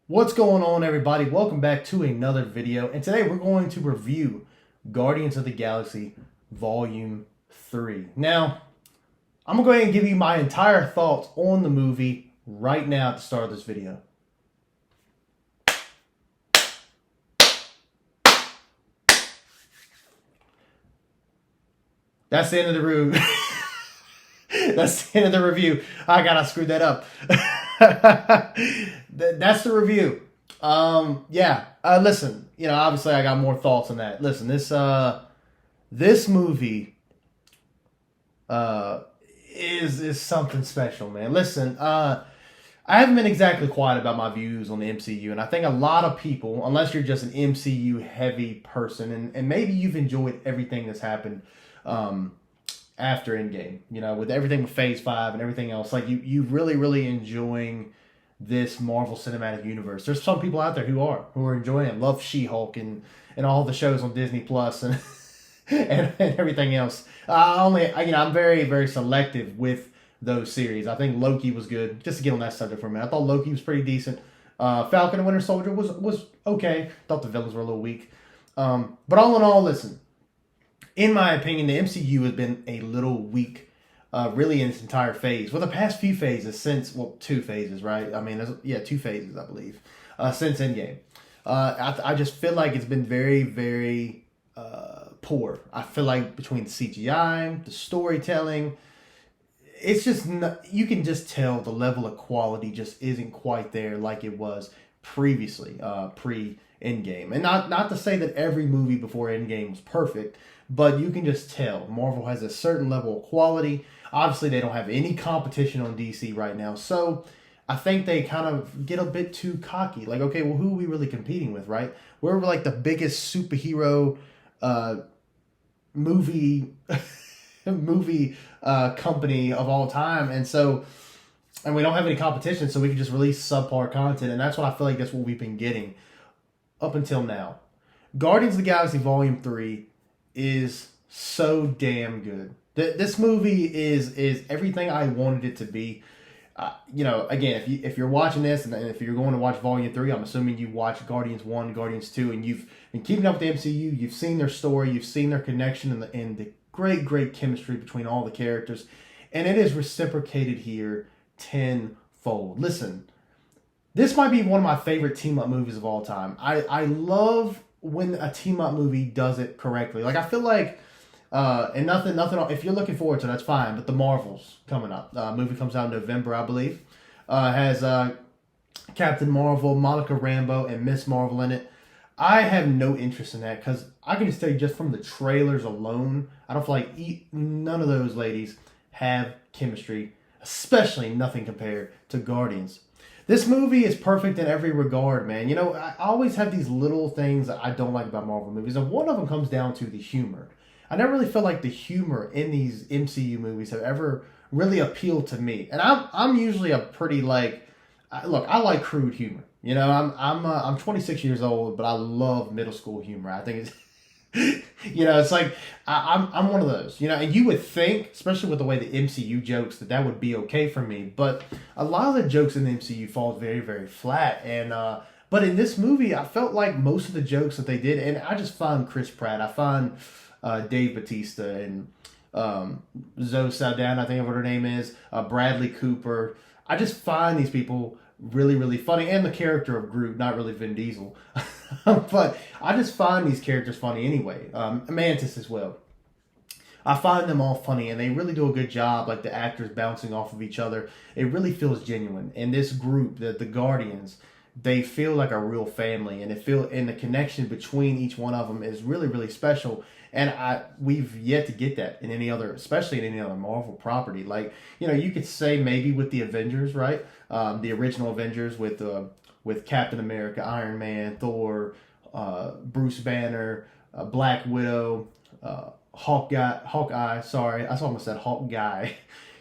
What's going on, everybody? Welcome back to another video, and today we're going to review Guardians of the Galaxy Volume 3. Now, I'm going to go ahead and give you my entire thoughts on the movie right now at the start of this video. That's the end of the review. That's the end of the review. I screwed that up. That's the review. Listen, obviously I got more thoughts on that. Listen, this movie is something special, man. Listen, I haven't been exactly quiet about my views on the MCU, and I think a lot of people, unless you're just an MCU heavy person, and maybe you've enjoyed everything that's happened after Endgame, with everything with Phase 5 and everything else, like you really enjoying this Marvel Cinematic Universe. There's some people out there who are enjoying it, love She-Hulk and all the shows on Disney Plus and and everything else. I'm very selective with those series. I think Loki was good. Just to get on that subject for a minute, I thought Loki was pretty decent. Falcon and Winter Soldier was okay. Thought the villains were a little weak. But all in all, listen. In my opinion, the MCU has been a little weak, really in its entire phase. Well, the past few phases since, 2 phases, right? I mean, 2 phases, I believe, since Endgame. I just feel like it's been very poor. I feel like between the CGI, the storytelling, it's just you can just tell the level of quality just isn't quite there like it was previously, pre-Endgame. And not to say that every movie before Endgame was perfect, but you can just tell Marvel has a certain level of quality. Obviously, they don't have any competition on DC right now. So I think they kind of get a bit too cocky. Like, okay, well, who are we really competing with, right? We're like the biggest superhero movie company of all time. And we don't have any competition, so we can just release subpar content. And that's what I feel like that's what we've been getting up until now. Guardians of the Galaxy Volume 3 is so damn good. This movie is everything I wanted it to be. Again, if you're watching this and if you're going to watch Volume 3, I'm assuming you watched Guardians 1, Guardians 2, and you've been keeping up with the MCU. You've seen their story. You've seen their connection and the great chemistry between all the characters. And it is reciprocated here tenfold. Listen, this might be one of my favorite team-up movies of all time. I love when a team-up movie does it correctly. Like, I feel like, and nothing, if you're looking forward to it, that's fine, but The Marvels coming up. Movie comes out in November, I believe. Has Captain Marvel, Monica Rambeau, and Miss Marvel in it. I have no interest in that because I can just tell you just from the trailers alone, I don't feel like none of those ladies have chemistry, especially nothing compared to Guardians. This movie is perfect in every regard, man. I always have these little things that I don't like about Marvel movies, and one of them comes down to the humor. I never really feel like the humor in these MCU movies have ever really appealed to me. And I'm usually a pretty I like crude humor. I'm 26 years old, but I love middle school humor. I think it's it's like I'm one of those, and you would think, especially with the way the MCU jokes, that would be okay for me. But a lot of the jokes in the MCU falls very flat. And but in this movie, I felt like most of the jokes that they did, and I just find Chris Pratt, I find Dave Bautista and Zoe Saldana, I think of what her name is, Bradley Cooper. I just find these people really funny, and the character of Groot, not really Vin Diesel, but I just find these characters funny anyway. Mantis as well. I find them all funny, and they really do a good job. Like the actors bouncing off of each other, it really feels genuine. And this group, the Guardians, they feel like a real family, and the connection between each one of them is really special. And we've yet to get that in any other, especially in any other Marvel property. Like, you could say maybe with the Avengers, right? The original Avengers with Captain America, Iron Man, Thor, Bruce Banner, Black Widow, Hawkeye. Sorry, I almost said Hawkeye.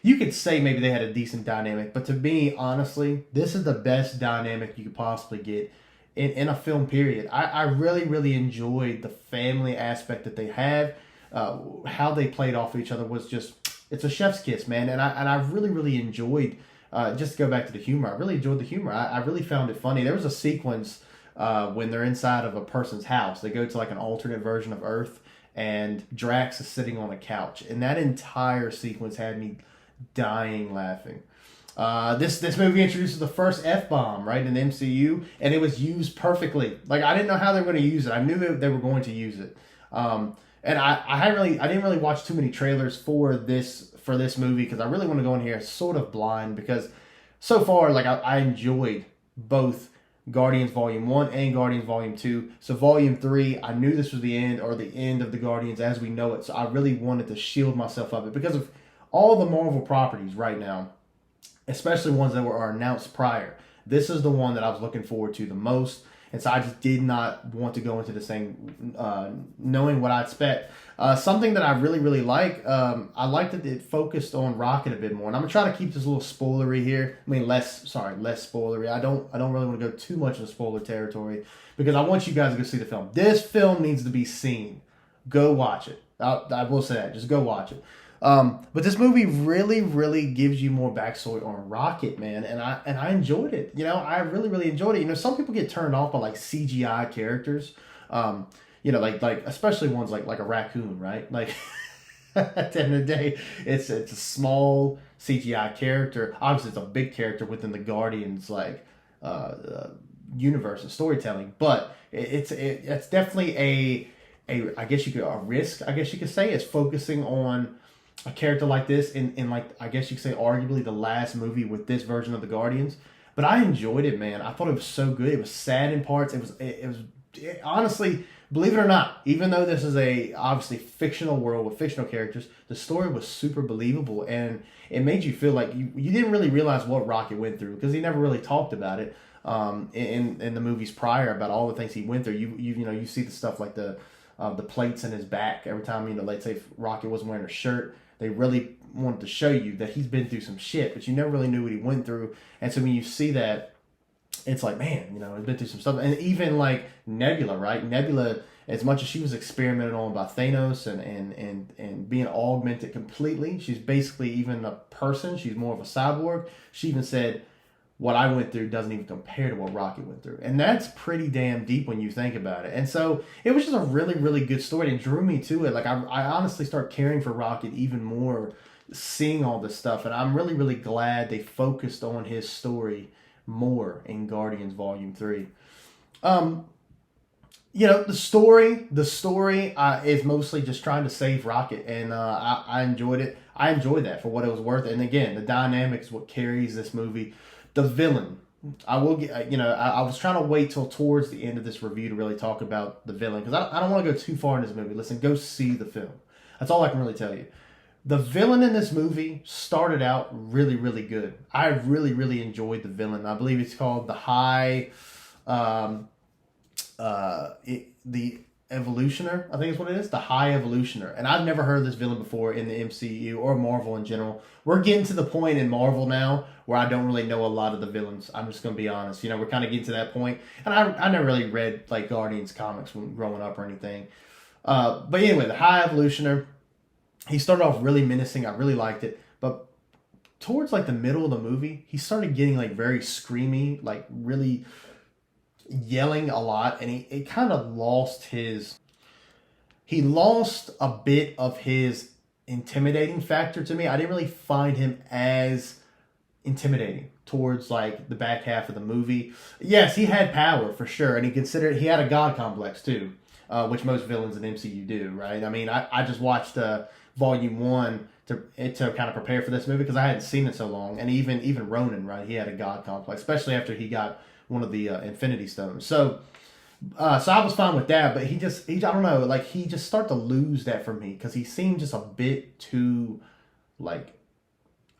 You could say maybe they had a decent dynamic, but to me, honestly, this is the best dynamic you could possibly get in a film period. I really enjoyed the family aspect that they have. How they played off each other was just, it's a chef's kiss, man. And I really enjoyed just to go back to the humor, I really enjoyed the humor. I really found it funny. There was a sequence when they're inside of a person's house. They go to like an alternate version of Earth, and Drax is sitting on a couch, and that entire sequence had me dying laughing. This movie introduces the first F-bomb, right, in the MCU, and it was used perfectly. Like, I didn't know how they were going to use it. I knew they were going to use it. And I didn't really watch too many trailers for this movie, because I really want to go in here sort of blind, because so far, like, I enjoyed both Guardians Volume 1 and Guardians Volume 2. So Volume 3, I knew this was the end, or the end of the Guardians as we know it. So I really wanted to shield myself of it, because of all the Marvel properties right now, especially ones that are announced prior. This is the one that I was looking forward to the most. And so I just did not want to go into this thing knowing what I expect. Something that I really, really like, I like that it focused on Rocket a bit more. And I'm going to try to keep this a little spoilery here. I mean, less spoilery. I don't really want to go too much into spoiler territory, because I want you guys to go see the film. This film needs to be seen. Go watch it. I will say that. Just go watch it. But this movie really, really gives you more backstory on Rocket, man, and I enjoyed it. You know, I really, really enjoyed it. You know, some people get turned off by like CGI characters. You know, like especially ones like a raccoon, right? Like at the end of the day, it's a small CGI character. Obviously, it's a big character within the Guardians universe and storytelling, but it's definitely a I guess you could a risk. I guess you could say, is focusing on a character like this in like, I guess you could say, arguably the last movie with this version of the Guardians. But I enjoyed it, man. I thought it was so good. It was sad in parts. Honestly, believe it or not, even though this is a obviously fictional world with fictional characters, the story was super believable, and it made you feel like you didn't really realize what Rocket went through, because he never really talked about it in the movies prior, about all the things he went through. You see the stuff like the plates in his back every time, let's say if Rocket wasn't wearing a shirt. They really wanted to show you that he's been through some shit, but you never really knew what he went through. And so when you see that, it's like, man, he's been through some stuff. And even like Nebula, right? Nebula, as much as she was experimented on by Thanos and being augmented completely, she's basically even a person. She's more of a cyborg. She even said, what I went through doesn't even compare to what Rocket went through. And that's pretty damn deep when you think about it. And so it was just a really, really good story, and it drew me to it. Like, I honestly start caring for Rocket even more, seeing all this stuff. And I'm really, really glad they focused on his story more in Guardians Volume 3. The story is mostly just trying to save Rocket, and I enjoyed it. I enjoyed that for what it was worth. And again, the dynamics is what carries this movie. The villain, I will get. I was trying to wait till towards the end of this review to really talk about the villain, because I don't want to go too far in this movie. Listen, go see the film. That's all I can really tell you. The villain in this movie started out really, really good. I really, really enjoyed the villain. I believe it's called the High, the Evolutioner, I think is what it is. The High Evolutioner. And I've never heard of this villain before in the MCU or Marvel in general. We're getting to the point in Marvel now where I don't really know a lot of the villains. I'm just going to be honest. We're kind of getting to that point. And I never really read like Guardians comics when growing up or anything. But anyway, the High Evolutioner, he started off really menacing. I really liked it. But towards like the middle of the movie, he started getting like very screamy, like really yelling a lot, and he kind of lost a bit of his intimidating factor to me. I didn't really find him as intimidating towards like the back half of the movie. Yes, he had power for sure, and he had a god complex too, which most villains in MCU do, right? I mean, I just watched Volume 1 to kind of prepare for this movie, because I hadn't seen it so long, and even Ronan, right? He had a god complex, especially after he got one of the Infinity Stones. So I was fine with that, but he I don't know, like he just started to lose that for me, because he seemed just a bit too like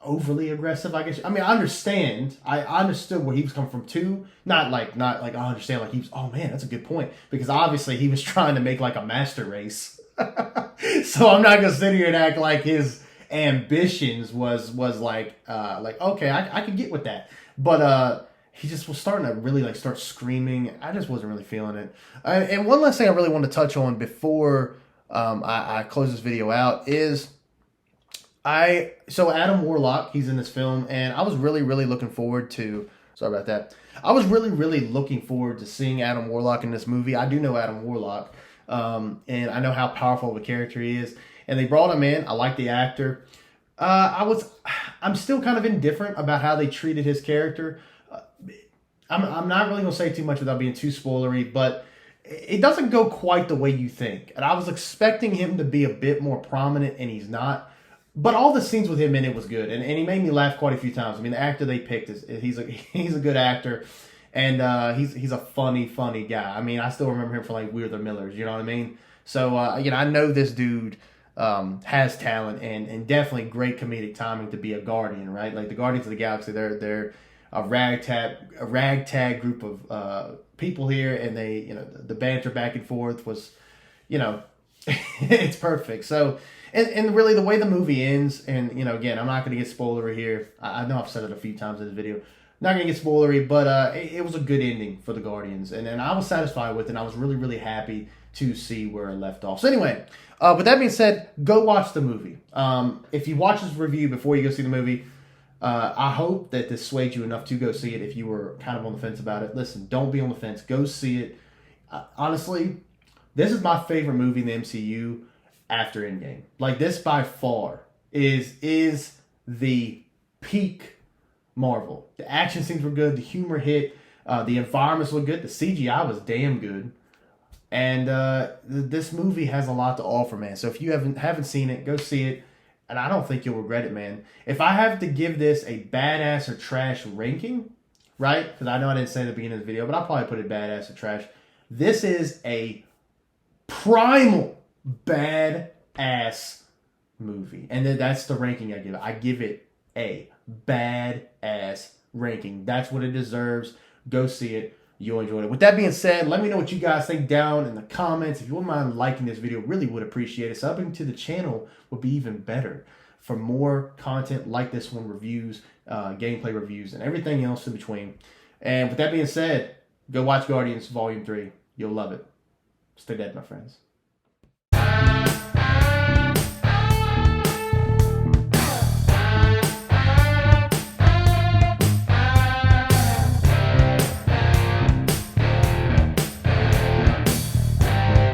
overly aggressive, I guess. I mean, I understood where he was coming from too. Not like I understand like he was, oh man, that's a good point, because obviously he was trying to make like a master race. So I'm not gonna sit here and act like his ambitions was like okay, I can get with that, but he just was starting to really like start screaming. I just wasn't really feeling it. And one last thing I really want to touch on before I close this video out is So Adam Warlock, he's in this film, and I was really, really looking forward to. Sorry about that. I was really, really looking forward to seeing Adam Warlock in this movie. I do know Adam Warlock, and I know how powerful of a character he is. And they brought him in. I like the actor. I'm still kind of indifferent about how they treated his character. I'm not really gonna say too much without being too spoilery, but it doesn't go quite the way you think. And I was expecting him to be a bit more prominent, and he's not. But all the scenes with him in it was good, and he made me laugh quite a few times. I mean, the actor they picked he's a good actor, and he's a funny guy. I mean, I still remember him from like We're the Millers. You know what I mean? So I know this dude has talent and definitely great comedic timing to be a Guardian, right? Like the Guardians of the Galaxy, they're a ragtag group of people here, and they the banter back and forth was it's perfect. So. And really, the way the movie ends, and again, I'm not going to get spoilery here. I know I've said it a few times in this video. Not going to get spoilery, but it was a good ending for the Guardians, and I was satisfied with it. And I was really, really happy to see where it left off. So anyway, with that being said, go watch the movie. If you watch this review before you go see the movie, I hope that this swayed you enough to go see it. If you were kind of on the fence about it, listen, don't be on the fence. Go see it. Honestly, this is my favorite movie in the MCU. After Endgame, like this by far is the peak Marvel. The action scenes were good, the humor hit, the environments look good, the CGI was damn good, and this movie has a lot to offer, man. So if you haven't seen it, go see it, and I don't think you'll regret it, man. If I have to give this a badass or trash ranking, right? Because I know I didn't say it at the beginning of the video, but I'll probably put it badass or trash. This is a primal bad ass movie, and then that's the ranking I give it. I give it a bad ass ranking. That's what it deserves. Go see it. You'll enjoy it. With that being said, let me know what you guys think down in the comments. If you wouldn't mind liking this video, really would appreciate it. Subbing to the channel would be even better for more content like this one, reviews, gameplay reviews, and everything else in between. And with that being said, go watch Guardians Volume 3. You'll love it. Stay dead, my friends.